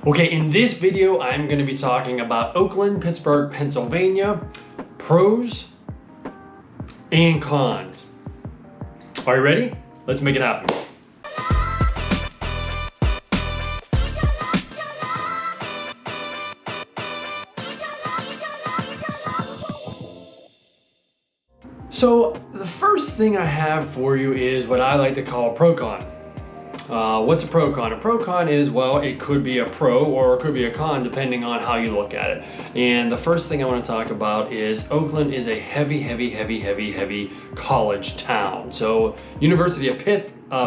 Okay, in this video, I'm going to be talking about Oakland, Pittsburgh, Pennsylvania, pros and cons. Are you ready? Let's make it happen. So the first thing I have for you is what I like to call a pro-con. What's a pro-con? A pro-con is, well, it could be a pro or it could be a con depending on how you look at it. And the first thing I want to talk about is Oakland is a heavy college town. So University of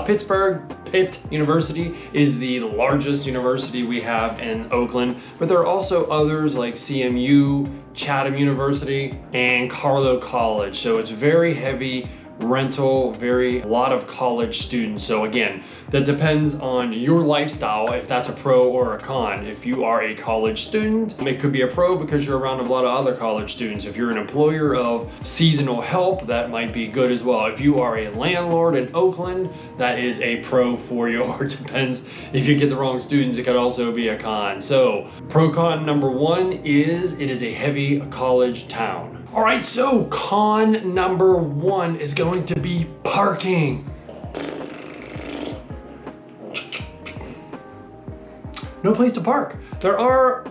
Pittsburgh, Pitt University is the largest university we have in Oakland, but there are also others like CMU, Chatham University, and Carlow College. So it's very heavy rental, a lot of college students. So again, that depends on your lifestyle, if that's a pro or a con. If you are a college student, it could be a pro because you're around a lot of other college students. If you're an employer of seasonal help, that might be good as well. If you are a landlord in Oakland, that is a pro for you, or it depends. If you get the wrong students, it could also be a con. So pro-con number one is it is a heavy college town. All right, so con number one is going to be parking. No place to park. There are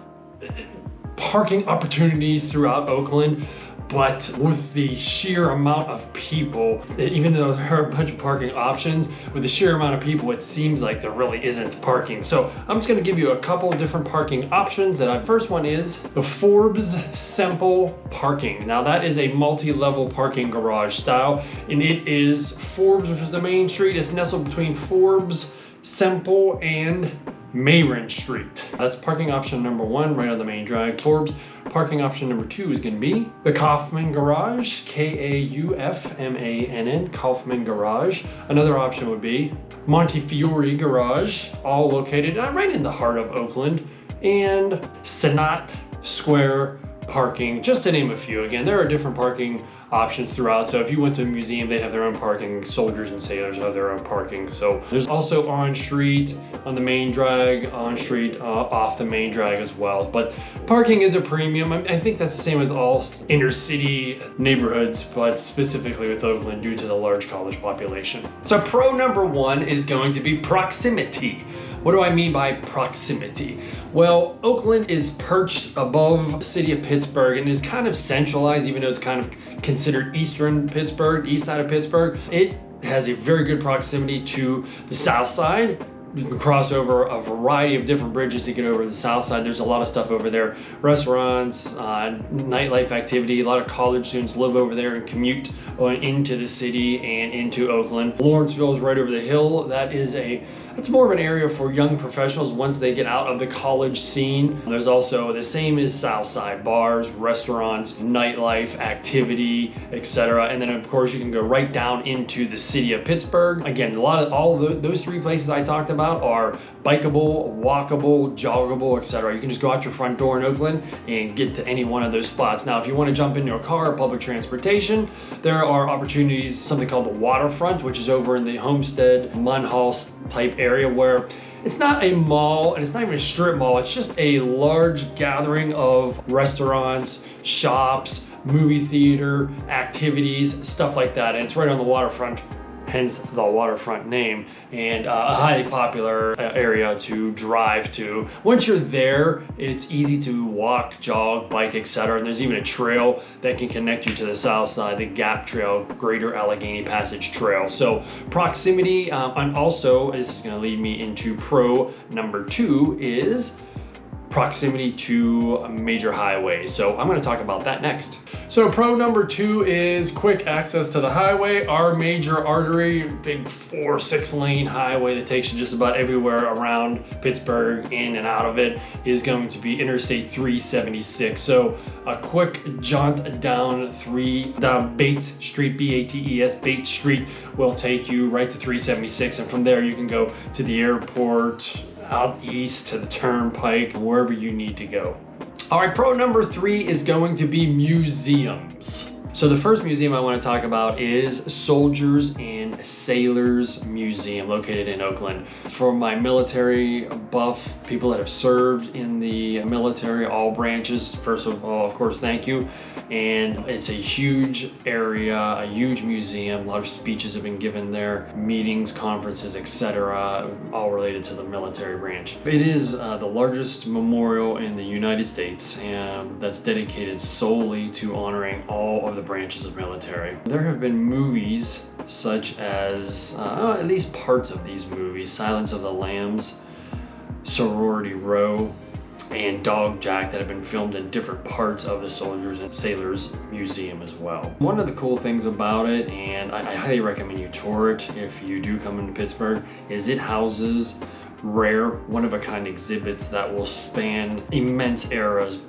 parking opportunities throughout Oakland, but with the sheer amount of people, even though there are a bunch of parking options, with the sheer amount of people, it seems like there really isn't parking. So I'm just gonna give you a couple different parking options. First one is the Forbes Semple parking. Now that is a multi-level parking garage style, and it is Forbes, which is the main street. It's nestled between Forbes, Semple, and Mayron Street. That's parking option number one, right on the main drag, Forbes. Parking option number two is gonna be the Kaufman Garage, Kaufmann, Kaufman Garage. Another option would be Montefiore Garage, all located right in the heart of Oakland, and Senat Square parking, just to name a few. Again, there are different parking options throughout. So if you went to a museum, they'd have their own parking. Soldiers and sailors have their own parking. So there's also on street, on the main drag, on street, off the main drag as well. But parking is a premium. I think that's the same with all inner city neighborhoods, but specifically with Oakland due to the large college population. So pro number one is going to be proximity. What do I mean by proximity? Well, Oakland is perched above the city of Pittsburgh and is kind of centralized, even though it's kind of considered eastern Pittsburgh, east side of Pittsburgh. It has a very good proximity to the south side. You can cross over a variety of different bridges to get over to the south side. There's a lot of stuff over there. Restaurants, nightlife activity. A lot of college students live over there and commute into the city and into Oakland. Lawrenceville is right over the hill. That's more of an area for young professionals once they get out of the college scene. There's also the same as Southside, bars, restaurants, nightlife, activity, etc. And then of course you can go right down into the city of Pittsburgh. Again, those three places I talked about are bikeable, walkable, joggable, etc. You can just go out your front door in Oakland and get to any one of those spots. Now, if you want to jump into a car or public transportation, there are opportunities, something called the waterfront, which is over in the Homestead, Munhall type area, where it's not a mall and it's not even a strip mall. It's just a large gathering of restaurants, shops, movie theater, activities, stuff like that. And it's right on the waterfront, hence the waterfront name, and a highly popular area to drive to. Once you're there, it's easy to walk, jog, bike, etc. And there's even a trail that can connect you to the south side, the Gap Trail, Greater Allegheny Passage Trail. So proximity, and also this is going to lead me into pro number two, is proximity to major highways. So I'm going to talk about that next. So pro number two is quick access to the highway. Our major artery, big 4-6 lane highway that takes you just about everywhere around Pittsburgh, in and out of it, is going to be Interstate 376. So a quick jaunt down Bates Street, B-A-T-E-S, Bates Street, will take you right to 376. And from there you can go to the airport, out east to the turnpike, wherever you need to go. All right, pro number three is going to be museums. So the first museum I want to talk about is Soldiers and and Sailors Museum located in Oakland. For my military buff, people that have served in the military, all branches, first of all, of course, thank you. And it's a huge area, a huge museum. A lot of speeches have been given there, meetings, conferences, etc., all related to the military branch. It is the largest memorial in the United States, and that's dedicated solely to honoring all of the branches of military. There have been movies such as, at least parts of these movies, Silence of the Lambs, Sorority Row, and Dog Jack, that have been filmed in different parts of the Soldiers and Sailors Museum as well. One of the cool things about it, and I highly recommend you tour it if you do come into Pittsburgh, is it houses rare, one-of-a-kind exhibits that will span immense eras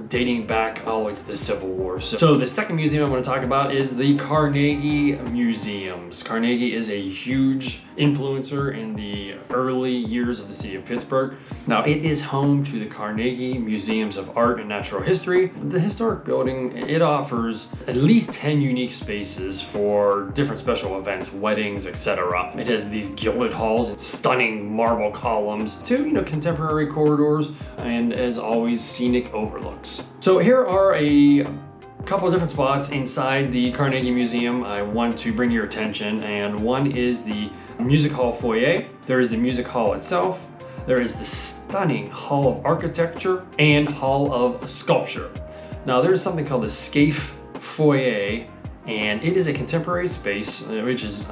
dating back all the way to the Civil War. So the second museum I want to talk about is the Carnegie Museums. Carnegie is a huge influencer in the early years of the city of Pittsburgh. Now, it is home to the Carnegie Museums of Art and Natural History. The historic building, it offers at least 10 unique spaces for different special events, weddings, etc. It has these gilded halls and stunning marble columns to, contemporary corridors, and as always, scenic overlooks. So here are a couple of different spots inside the Carnegie Museum I want to bring your attention, and one is the Music Hall foyer. There is the Music Hall itself. There is the stunning Hall of Architecture and Hall of Sculpture. Now there is something called the Scaife foyer, and it is a contemporary space which is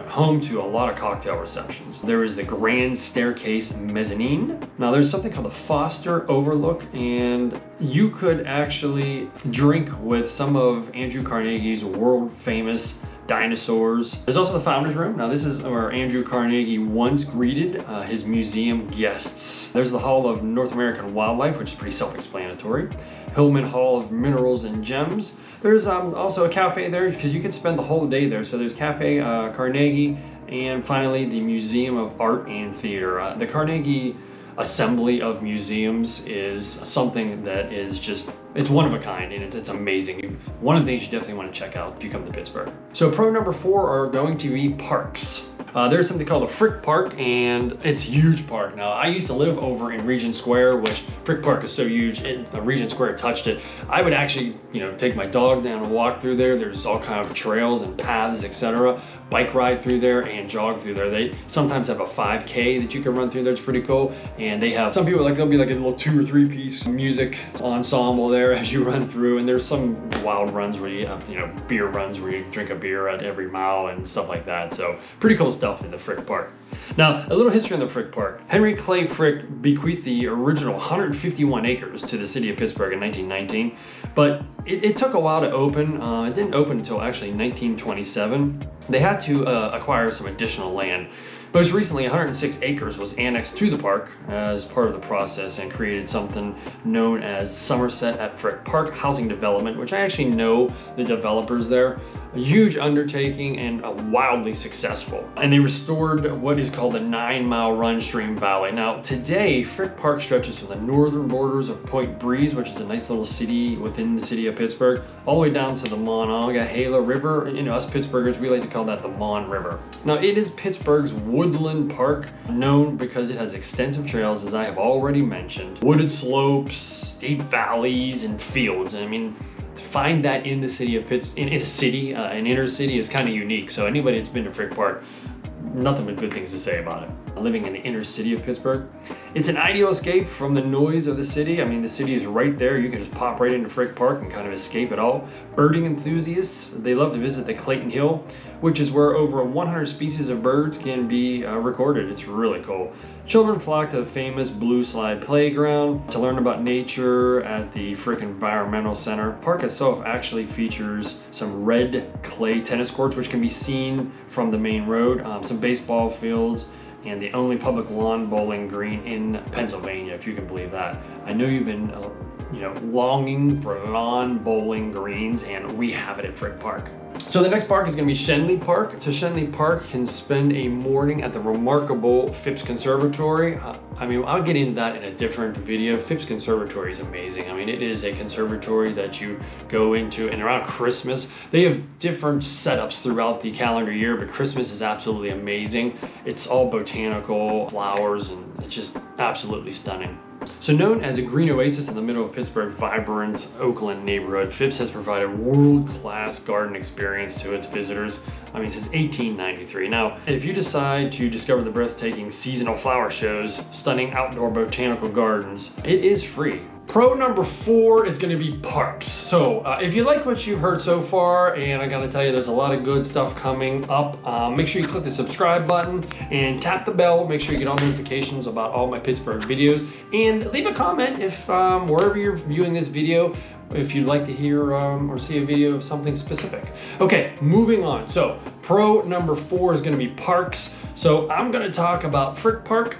home to a lot of cocktail receptions. There is the Grand Staircase Mezzanine. Now there's something called the Foster Overlook, and you could actually drink with some of Andrew Carnegie's world famous dinosaurs. There's also the Founders Room. Now this is where Andrew Carnegie once greeted his museum guests. There's the Hall of North American Wildlife, which is pretty self-explanatory. Hillman Hall of Minerals and Gems. There's also a cafe there because you can spend the whole day there. So there's Cafe Carnegie, and finally the Museum of Art and Theater. The Carnegie assembly of museums is something that is just, it's one of a kind, and it's amazing. One of the things you definitely want to check out if you come to Pittsburgh. So pro number 4 are going to be parks. There's something called the Frick Park, and it's a huge park. Now, I used to live over in Regent Square, which Frick Park is so huge, Regent Square touched it. I would actually, take my dog down and walk through there. There's all kind of trails and paths, etc. Bike ride through there and jog through there. They sometimes have a 5K that you can run through there. It's pretty cool. And they have, some people there'll be like a little 2 or 3 piece music ensemble there as you run through. And there's some wild runs where you have, beer runs where you drink a beer at every mile and stuff like that. So pretty cool stuff in the Frick Park. Now, a little history on the Frick Park. Henry Clay Frick bequeathed the original 151 acres to the city of Pittsburgh in 1919, but it took a while to open. It didn't open until actually 1927. They had to acquire some additional land. Most recently, 106 acres was annexed to the park as part of the process and created something known as Somerset at Frick Park Housing Development, which I actually know the developers there. A huge undertaking and wildly successful. And they restored what is called the 9-mile run stream valley. Now today, Frick Park stretches from the northern borders of Point Breeze, which is a nice little city within the city of Pittsburgh, all the way down to the Monongahela River. Us Pittsburghers, we like to call that the Mon River. Now it is Pittsburgh's woodland park, known because it has extensive trails, as I have already mentioned, wooded slopes, steep valleys, and fields. I mean, to find that in the city of Pittsburgh, in a city, an inner city, is kind of unique. So anybody that's been to Frick Park, nothing but good things to say about it. Living in the inner city of Pittsburgh, it's an ideal escape from the noise of the city. I mean, the city is right there. You can just pop right into Frick Park and kind of escape it all. Birding enthusiasts, they love to visit the Clayton Hill, which is where over 100 species of birds can be recorded. It's really cool. Children flock to the famous Blue Slide Playground to learn about nature at the Frick Environmental Center. The park itself actually features some red clay tennis courts, which can be seen from the main road, some baseball fields, and the only public lawn bowling green in Pennsylvania, if you can believe that. I know you've been longing for lawn bowling greens, and we have it at Frick Park. So the next park is going to be Schenley Park. So Schenley Park can spend a morning at the remarkable Phipps Conservatory. I mean, I'll get into that in a different video. Phipps Conservatory is amazing. I mean, it is a conservatory that you go into, and around Christmas, they have different setups throughout the calendar year, but Christmas is absolutely amazing. It's all botanical, flowers, and it's just absolutely stunning. So known as a green oasis in the middle of Pittsburgh's vibrant Oakland neighborhood, Phipps has provided world-class garden experience to its visitors, I mean, since 1893. Now, if you decide to discover the breathtaking seasonal flower shows, stunning outdoor botanical gardens, it is free. Pro number 4 is going to be parks. So if you like what you've heard so far, and I gotta tell you, there's a lot of good stuff coming up, make sure you click the subscribe button and tap the bell. Make sure you get all notifications about all my Pittsburgh videos, and leave a comment if wherever you're viewing this video, if you'd like to hear or see a video of something specific. Okay, moving on. So pro number 4 is going to be parks. So I'm going to talk about Frick Park,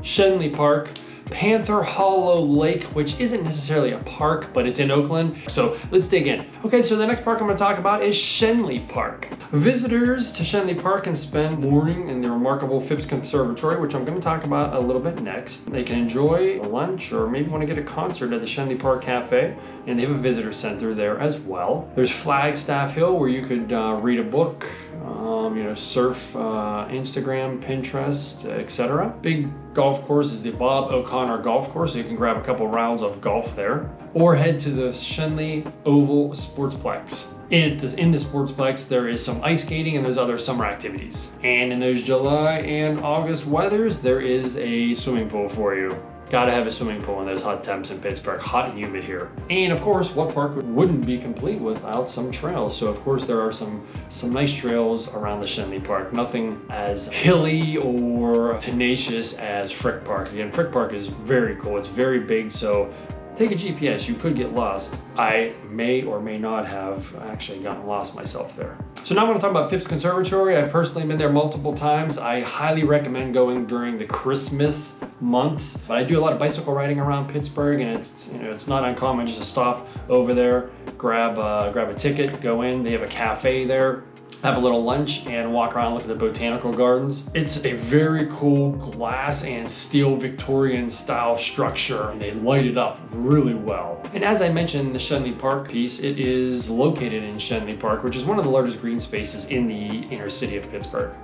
Schenley Park, Panther Hollow Lake, which isn't necessarily a park, but it's in Oakland. So let's dig in. Okay, so the next park I'm going to talk about is Schenley Park. Visitors to Schenley Park can spend the morning in the remarkable Phipps Conservatory, which I'm going to talk about a little bit next. They can enjoy a lunch or maybe want to get a concert at the Schenley Park Cafe, and they have a visitor center there as well. There's Flagstaff Hill, where you could read a book, you know, surf Instagram, Pinterest, etc. Big golf course is the Bob O'Connor Golf Course, so you can grab a couple rounds of golf there. Or head to the Schenley Oval SPORTSPLEX. In the SPORTSPLEX, there is some ice skating and there's other summer activities. And in those July and August weathers, there is a swimming pool for you. Gotta have a swimming pool in those hot temps in Pittsburgh, hot and humid here. And of course, what park wouldn't be complete without some trails? So of course there are some nice trails around the Schenley Park. Nothing as hilly or tenacious as Frick Park. Again, Frick Park is very cool. It's very big, so take a GPS, you could get lost. I may or may not have actually gotten lost myself there. So now I'm going to talk about Phipps Conservatory. I've personally been there multiple times. I highly recommend going during the Christmas months. But I do a lot of bicycle riding around Pittsburgh, and it's not uncommon just to stop over there, grab a ticket, go in. They have a cafe there, have a little lunch, and walk around, look at the botanical gardens. It's a very cool glass and steel Victorian style structure, and they light it up really well. And as I mentioned, the Schenley Park piece, it is located in Schenley Park, which is one of the largest green spaces in the inner city of Pittsburgh.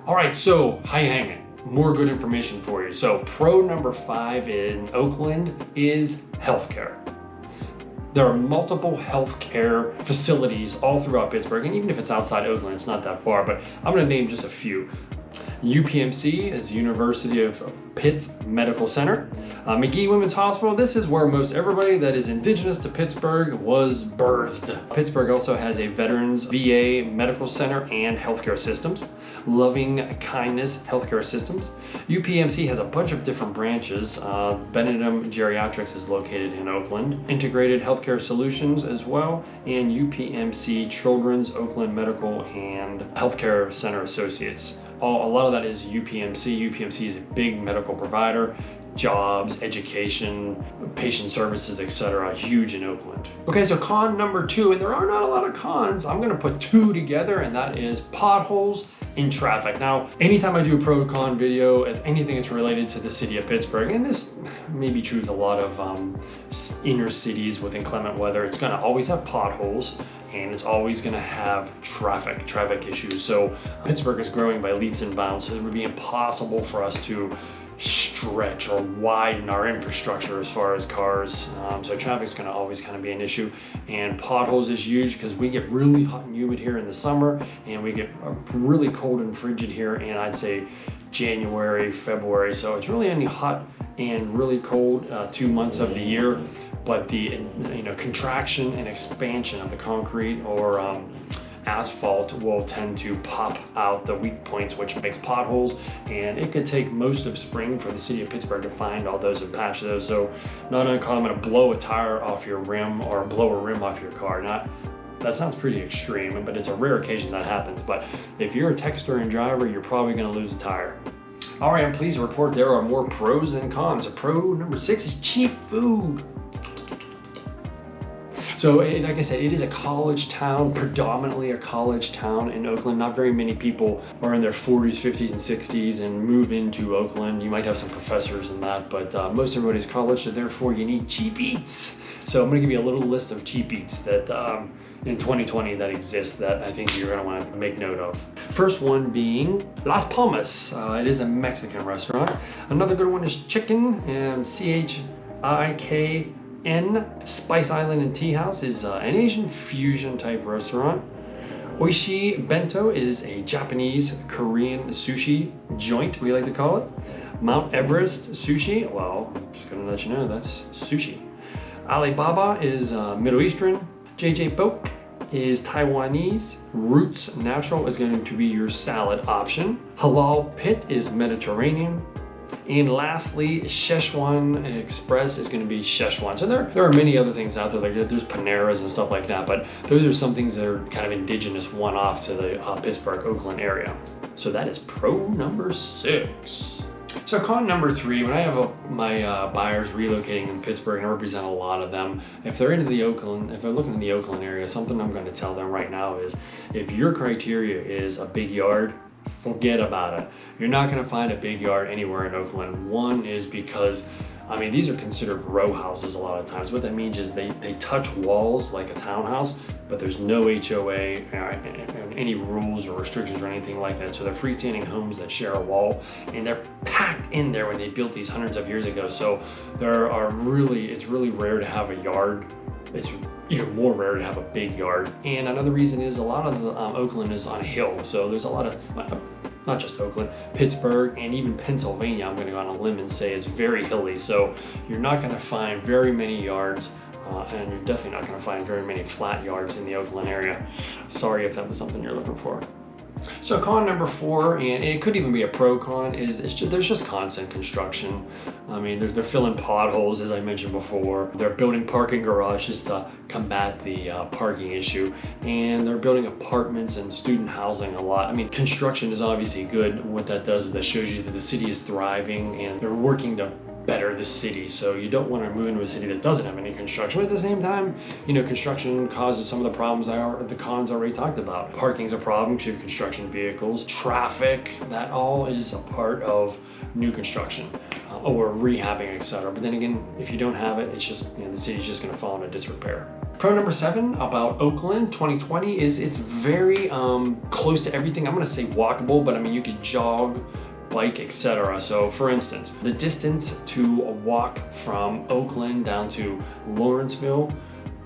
All right, so how you hanging? More good information for you. So pro number 5 in Oakland is healthcare. There are multiple healthcare facilities all throughout Pittsburgh, and even if it's outside Oakland, it's not that far, but I'm gonna name just a few. UPMC is University of Pitt Medical Center. McGee Women's Hospital, this is where most everybody that is indigenous to Pittsburgh was birthed. Pittsburgh also has a Veterans VA Medical Center and healthcare systems. Loving Kindness Healthcare Systems. UPMC has a bunch of different branches. Benedum Geriatrics is located in Oakland. Integrated Healthcare Solutions as well, and UPMC Children's Oakland Medical and Healthcare Center Associates. A lot of that is UPMC. UPMC is a big medical provider. Jobs, education, patient services, etc. Huge in Oakland. Okay, so con number 2, and there are not a lot of cons. I'm gonna put 2 together, and that is potholes in traffic. Now, anytime I do a pro-con video, if anything that's related to the city of Pittsburgh, and this may be true with a lot of inner cities with inclement weather, it's gonna always have potholes, and it's always gonna have traffic issues. So Pittsburgh is growing by leaps and bounds, so it would be impossible for us to stretch or widen our infrastructure as far as cars. So traffic's gonna always kind of be an issue, and potholes is huge because we get really hot and humid here in the summer, and we get really cold and frigid here in, I'd say, January, February. So it's really only hot and really cold 2 months of the year, but the contraction and expansion of the concrete or asphalt will tend to pop out the weak points, which makes potholes, and it could take most of spring for the city of Pittsburgh to find all those and patch those. So not uncommon to blow a tire off your rim or blow a rim off your car. That sounds pretty extreme, but it's a rare occasion that happens. But if you're a texter and driver, you're probably going to lose a tire. All right, I'm pleased to report there are more pros than cons. So pro number 6 is cheap food. So like I said, it is a college town, predominantly a college town in Oakland. Not very many people are in their 40s, 50s, and 60s and move into Oakland. You might have some professors and that, but most everybody's college, so therefore you need cheap eats. So I'm gonna give you a little list of cheap eats that in 2020 that exists that I think you're gonna wanna make note of. First one being Las Palmas. It is a Mexican restaurant. Another good one is Chicken, CHIKN. Spice Island and Tea House is an Asian fusion type restaurant. Oishi Bento is a Japanese Korean sushi joint, we like to call it. Mount Everest Sushi, well, I'm just gonna let you know that's sushi. Alibaba is Middle Eastern. JJ Boke is Taiwanese. Roots Natural is going to be your salad option. Halal Pit is Mediterranean. And lastly, Szechuan Express is going to be Szechuan. So there are many other things out there, like there's Paneras and stuff like that, but those are some things that are kind of indigenous one-off to the Pittsburgh, Oakland area. So that is pro number 6. So con number 3, when I have my buyers relocating in Pittsburgh, and I represent a lot of them, if they're looking in the Oakland area, something I'm going to tell them right now is, if your criteria is a big yard, forget about it. You're not going to find a big yard anywhere in Oakland. One is because, I mean, these are considered row houses a lot of times. What that means is they touch walls like a townhouse, but there's no HOA and any rules or restrictions or anything like that. So they're freestanding homes that share a wall, and they're packed in there when they built these hundreds of years ago. So it's really rare to have a yard. It's even more rare to have a big yard. And another reason is a lot of Oakland is on a hill. So there's a lot of, not just Oakland, Pittsburgh, and even Pennsylvania, I'm going to go on a limb and say is very hilly. So you're not going to find very many yards, and you're definitely not going to find very many flat yards in the Oakland area. Sorry if that was something you're looking for. So con number 4, and it could even be a pro con, is there's just constant construction. I mean, they're filling potholes, as I mentioned before. They're building parking garages to combat the parking issue, and they're building apartments and student housing a lot. I mean, construction is obviously good. What that does is that shows you that the city is thriving, and they're working to better the city. So you don't want to move into a city that doesn't have any construction, but at the same time, you know, construction causes some of the problems the cons already talked about. Parking's a problem because you have construction vehicles. Traffic, that all is a part of new construction or rehabbing, etc. But then again, if you don't have it, it's just, you know, the city's just going to fall into disrepair. Pro number 7 about Oakland 2020 is it's very close to everything. I'm going to say walkable, but I mean, you could jog, bike, etc. So for instance, the distance to walk from Oakland down to Lawrenceville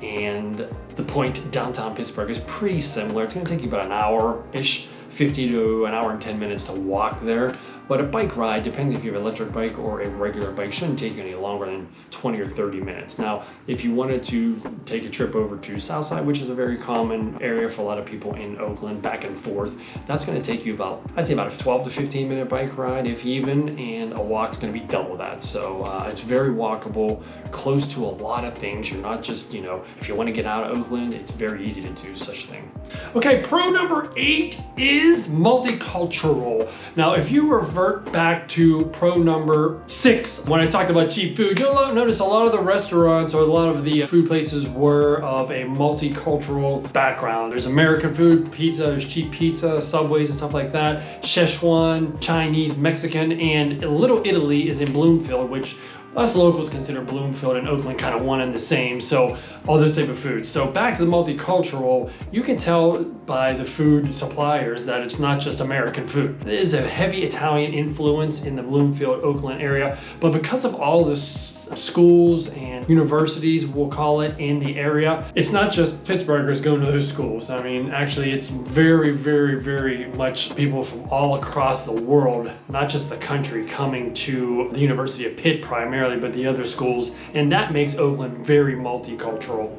and the point downtown Pittsburgh is pretty similar. It's going to take you about an hour-ish, 50 to an hour and 10 minutes to walk there. But a bike ride, depending if you have an electric bike or a regular bike, shouldn't take you any longer than 20 or 30 minutes. Now, if you wanted to take a trip over to Southside, which is a very common area for a lot of people in Oakland, back and forth, that's going to take you about, I'd say about a 12 to 15 minute bike ride, if even, and a walk's going to be double that. So it's very walkable, close to a lot of things. You're not just, you know, if you want to get out of Oakland, it's very easy to do such a thing. Okay, pro number 8 is multicultural. Now, if you revert back to pro number 6, when I talked about cheap food, you'll notice a lot of the restaurants or a lot of the food places were of a multicultural background. There's American food, pizza, there's cheap pizza, Subways and stuff like that, Szechuan, Chinese, Mexican, and Little Italy is in Bloomfield, which us locals consider Bloomfield and Oakland kind of one and the same, so all those type of foods. So back to the multicultural, you can tell by the food suppliers that it's not just American food. There is a heavy Italian influence in the Bloomfield, Oakland area, but because of all the schools and universities, we'll call it, in the area, it's not just Pittsburghers going to those schools. I mean, actually, it's very, very, very much people from all across the world, not just the country, coming to the University of Pitt primarily, but the other schools, and that makes Oakland very multicultural.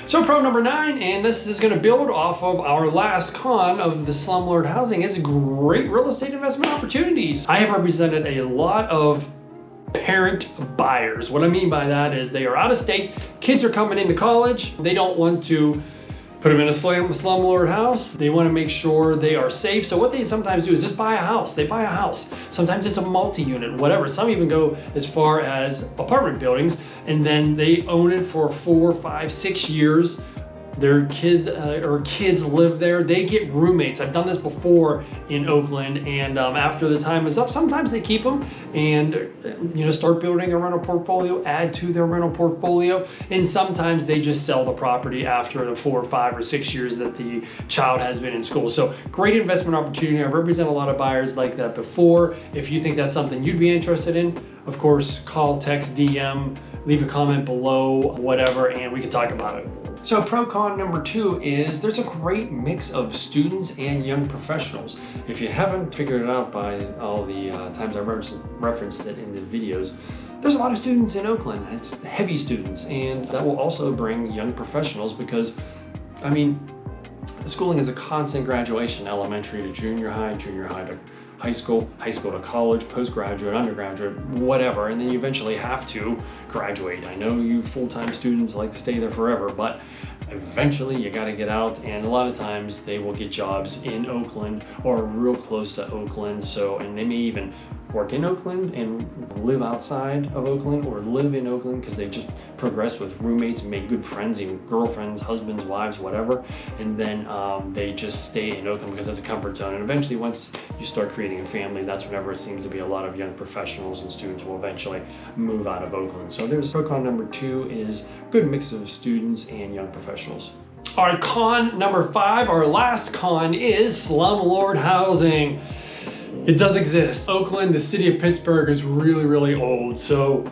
So pro number 9, and this is going to build off of our last con of the slumlord housing, is great real estate investment opportunities. I have represented a lot of parent buyers. What I mean by that is they are out of state, kids are coming into college, they don't want to put them in a slumlord house. They want to make sure they are safe. So what they sometimes do is just buy a house. They buy a house. Sometimes it's a multi-unit, whatever. Some even go as far as apartment buildings, and then they own it for 4, 5, 6 years. Their kids live there. They get roommates. I've done this before in Oakland, and after the time is up, sometimes they keep them and start building a rental portfolio, add to their rental portfolio, and sometimes they just sell the property after the 4, 5, or 6 years that the child has been in school. So great investment opportunity. I represent a lot of buyers like that before. If you think that's something you'd be interested in, of course, call, text, DM, leave a comment below, whatever, and we can talk about it. So pro con number 2 is there's a great mix of students and young professionals. If you haven't figured it out by all the times I referenced it in the videos, there's a lot of students in Oakland. It's heavy students, and that will also bring young professionals because, I mean, schooling is a constant graduation, elementary to junior high to high school to college, postgraduate, undergraduate, whatever, and then you eventually have to graduate. I know you full-time students like to stay there forever, but eventually you got to get out, and a lot of times they will get jobs in Oakland or real close to Oakland. So, and they may even work in Oakland and live outside of Oakland, or live in Oakland because they've just progressed with roommates and made good friends and girlfriends, husbands, wives, whatever, and then they just stay in Oakland because it's a comfort zone. And eventually, once you start creating a family, that's whenever it seems to be a lot of young professionals and students will eventually move out of Oakland. So there's pro con number 2 is good mix of students and young professionals. All right, con number 5, our last con, is slumlord housing. It does exist. Oakland, the city of Pittsburgh, is really, really old. So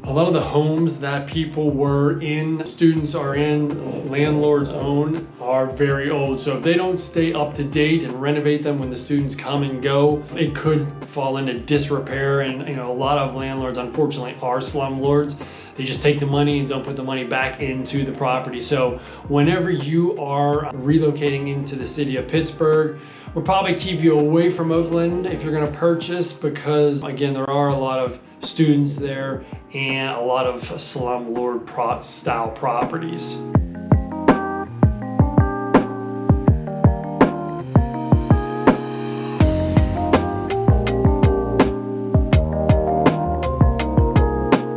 a lot of the homes that people were in, students are in, landlords own, are very old. So if they don't stay up to date and renovate them when the students come and go, it could fall into disrepair. And a lot of landlords, unfortunately, are slumlords. They just take the money and don't put the money back into the property. So whenever you are relocating into the city of Pittsburgh, we'll probably keep you away from Oakland if you're gonna purchase, because again, there are a lot of students there and a lot of slumlord style properties.